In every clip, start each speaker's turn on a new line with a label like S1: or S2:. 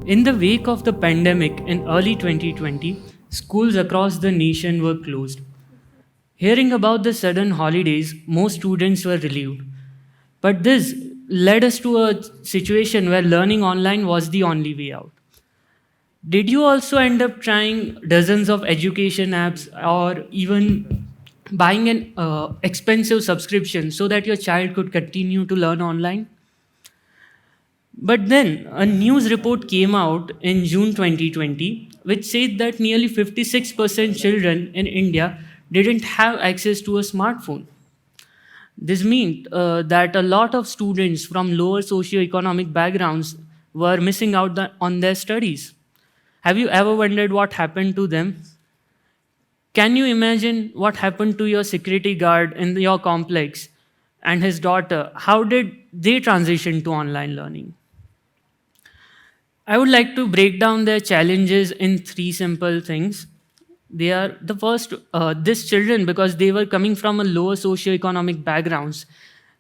S1: In the wake of the pandemic in early 2020, schools across the nation were closed. Hearing about the sudden holidays, most students were relieved. But this led us to a situation where learning online was the only way out. Did you also end up trying dozens of education apps or even buying an expensive subscription so that your child could continue to learn online? But then a news report came out in June 2020 which said that nearly 56% children in India didn't have access to a smartphone. This meant that a lot of students from lower socioeconomic backgrounds were missing out on their studies. Have you ever wondered what happened to them? Can you imagine what happened to your security guard in your complex and his daughter? How did they transition to online learning? I would like to break down their challenges in three simple things. They are the first, these children, because they were coming from a lower socioeconomic backgrounds,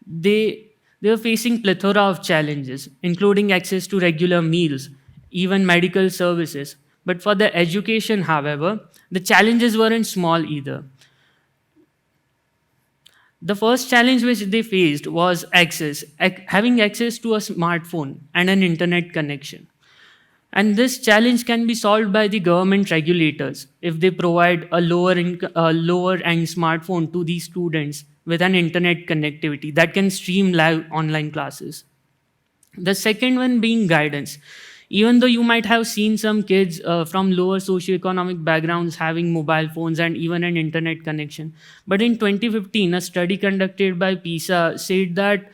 S1: they they were facing plethora of challenges, including access to regular meals, even medical services. But for their education, however, the challenges weren't small either. The first challenge which they faced was having access to a smartphone and an internet connection. And this challenge can be solved by the government regulators if they provide a lower end smartphone to these students with an internet connectivity that can stream live online classes. The second one being guidance. Even though you might have seen some kids from lower socioeconomic backgrounds having mobile phones and even an internet connection, but in 2015, a study conducted by PISA said that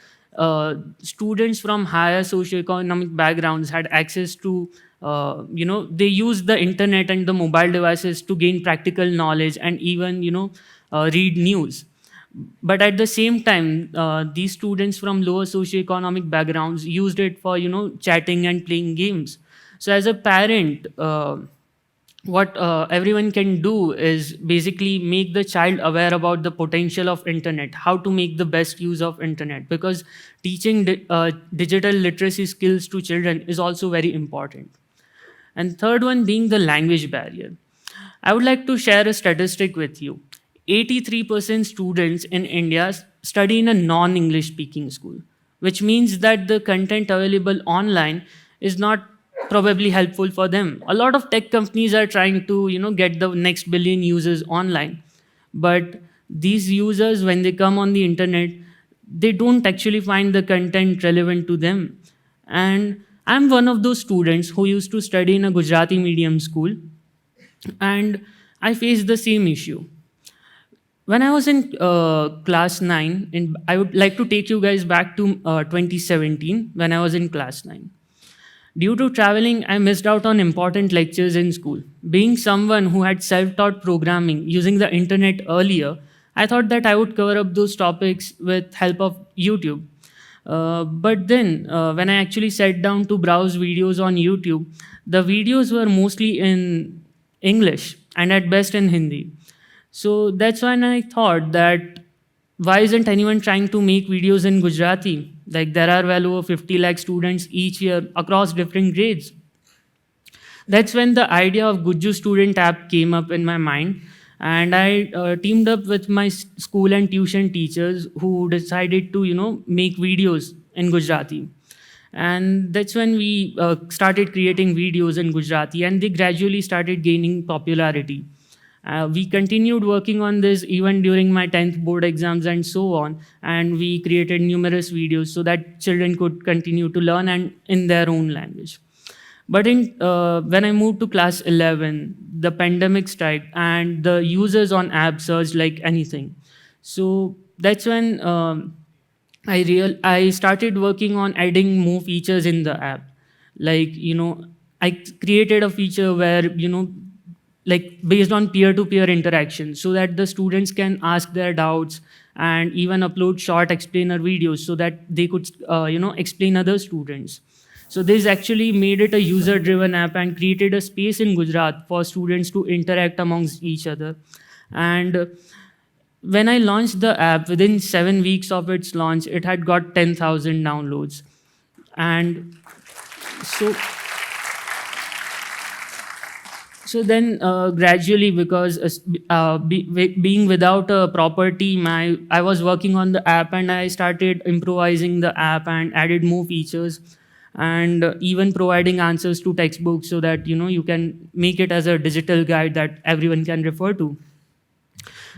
S1: students from higher socioeconomic backgrounds had access to, they use the internet and the mobile devices to gain practical knowledge and even, read news. But at the same time, these students from lower socioeconomic backgrounds used it for, chatting and playing games. So as a parent, what everyone can do is basically make the child aware about the potential of internet, how to make the best use of internet, because teaching digital literacy skills to children is also very important. And third one being the language barrier. I would like to share a statistic with you. 83% students in India study in a non-English speaking school, which means that the content available online is not probably helpful for them. A lot of tech companies are trying to, get the next billion users online. But these users, when they come on the internet, they don't actually find the content relevant to them. And I'm one of those students who used to study in a Gujarati medium school, and I faced the same issue. When I was in class 9, and I would like to take you guys back to 2017 when I was in class 9. Due to traveling, I missed out on important lectures in school. Being someone who had self-taught programming using the internet earlier, I thought that I would cover up those topics with help of YouTube. But then, when I actually sat down to browse videos on YouTube, the videos were mostly in English and at best in Hindi. So that's when I thought that why isn't anyone trying to make videos in Gujarati? Like there are well over 50 lakh students each year across different grades. That's when the idea of Guju Student App came up in my mind. And I teamed up with my school and tuition teachers who decided to, make videos in Gujarati. And that's when we started creating videos in Gujarati, and they gradually started gaining popularity. We continued working on this even during my 10th board exams and so on. And we created numerous videos so that children could continue to learn and in their own language. But when I moved to class 11, the pandemic struck and the users on app surged like anything. So that's when I started working on adding more features in the app. Like, I created a feature where, like based on peer-to-peer interaction so that the students can ask their doubts and even upload short explainer videos so that they could, explain other students. So this actually made it a user-driven app and created a space in Gujarat for students to interact amongst each other. And when I launched the app, within 7 weeks of its launch, it had got 10,000 downloads. And so So then gradually, because being without a proper team, I was working on the app, and I started improvising the app and added more features, and even providing answers to textbooks, so that you can make it as a digital guide that everyone can refer to.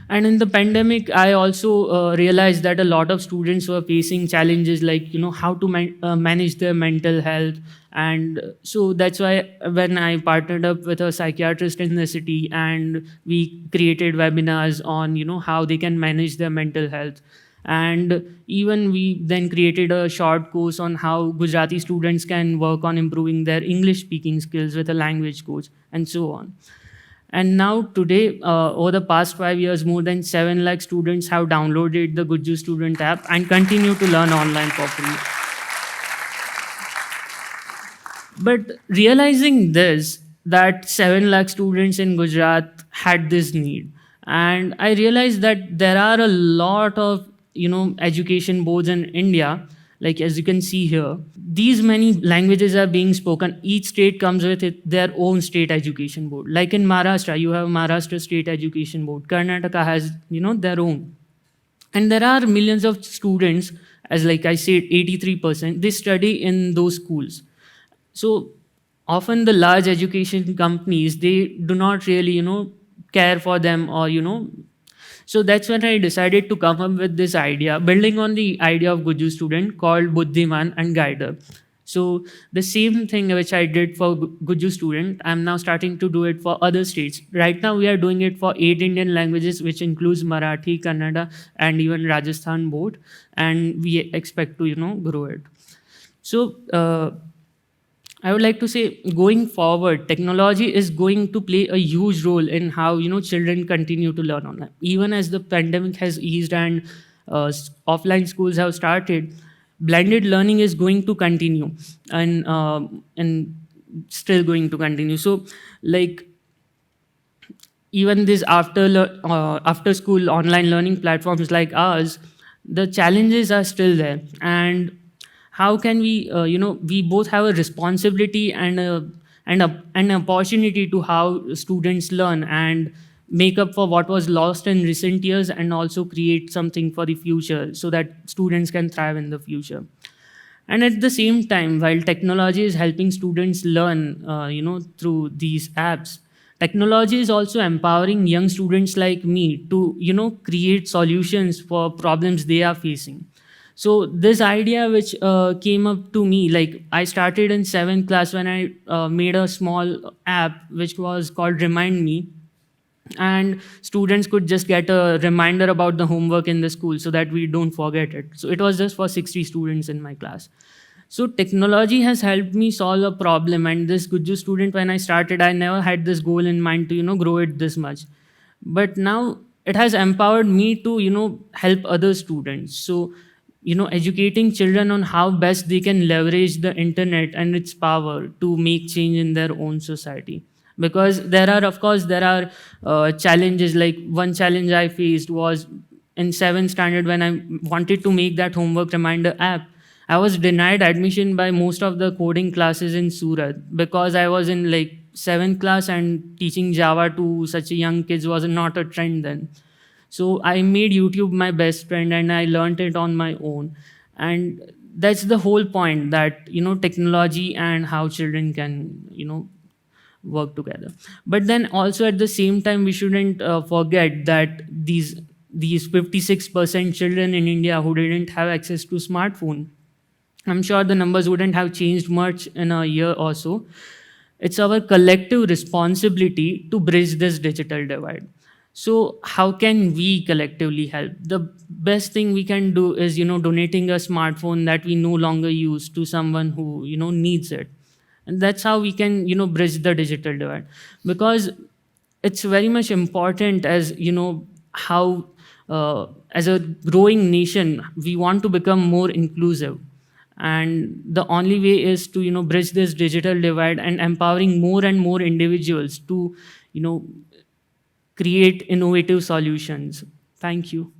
S1: And in the pandemic, I also realized that a lot of students were facing challenges like how to manage their mental health. And so that's why when I partnered up with a psychiatrist in the city, and we created webinars on how they can manage their mental health. And even we then created a short course on how Gujarati students can work on improving their English speaking skills with a language coach, and so on. And now today, over the past 5 years, more than 7 lakh students have downloaded the Guju Student App and continue to learn online for free. But realizing this, that 7 lakh students in Gujarat had this need. And I realized that there are a lot of, education boards in India, like as you can see here. These many languages are being spoken. Each state comes with their own state education board. Like in Maharashtra, you have Maharashtra State Education Board. Karnataka has, their own. And there are millions of students, as like I said, 83%, they study in those schools. So often the large education companies, they do not really, care for them, or, so that's when I decided to come up with this idea, building on the idea of Guju student called Buddhiman and Guider. So the same thing which I did for Guju student, I'm now starting to do it for other states. Right now we are doing it for 8 Indian languages, which includes Marathi, Kannada, and even Rajasthan board. And we expect to, grow it. So I would like to say, going forward, technology is going to play a huge role in how children continue to learn online. Even as the pandemic has eased and offline schools have started, blended learning is going to continue, and still going to continue. So, like even this after school online learning platforms like ours, the challenges are still there. And how can we we both have a responsibility and an opportunity to how students learn and make up for what was lost in recent years, and also create something for the future so that students can thrive in the future. And at the same time, while technology is helping students learn through these apps, technology is also empowering young students like me to create solutions for problems they are facing. So this idea which came up to me, like I started in 7th class when I made a small app which was called Remind Me, and students could just get a reminder about the homework in the school so that we don't forget it. So it was just for 60 students in my class. So technology has helped me solve a problem, and this Guju student, when I started, I never had this goal in mind to grow it this much. But now it has empowered me to help other students. So educating children on how best they can leverage the internet and its power to make change in their own society. Because there are challenges. Like one challenge I faced was in 7th standard, when I wanted to make that homework reminder app. I was denied admission by most of the coding classes in Surat, because I was in like 7th class, and teaching Java to such a young kids was not a trend then. So I made YouTube my best friend, and I learned it on my own. And that's the whole point, that technology and how children can work together. But then also at the same time, we shouldn't forget that these 56% children in India who didn't have access to smartphone, I'm sure the numbers wouldn't have changed much in a year or so. It's our collective responsibility to bridge this digital divide. So how can we collectively help? The best thing we can do is donating a smartphone that we no longer use to someone who needs it. And that's how we can bridge the digital divide. Because it's very much important, as how as a growing nation, we want to become more inclusive. And the only way is to bridge this digital divide and empowering more and more individuals to create innovative solutions. Thank you.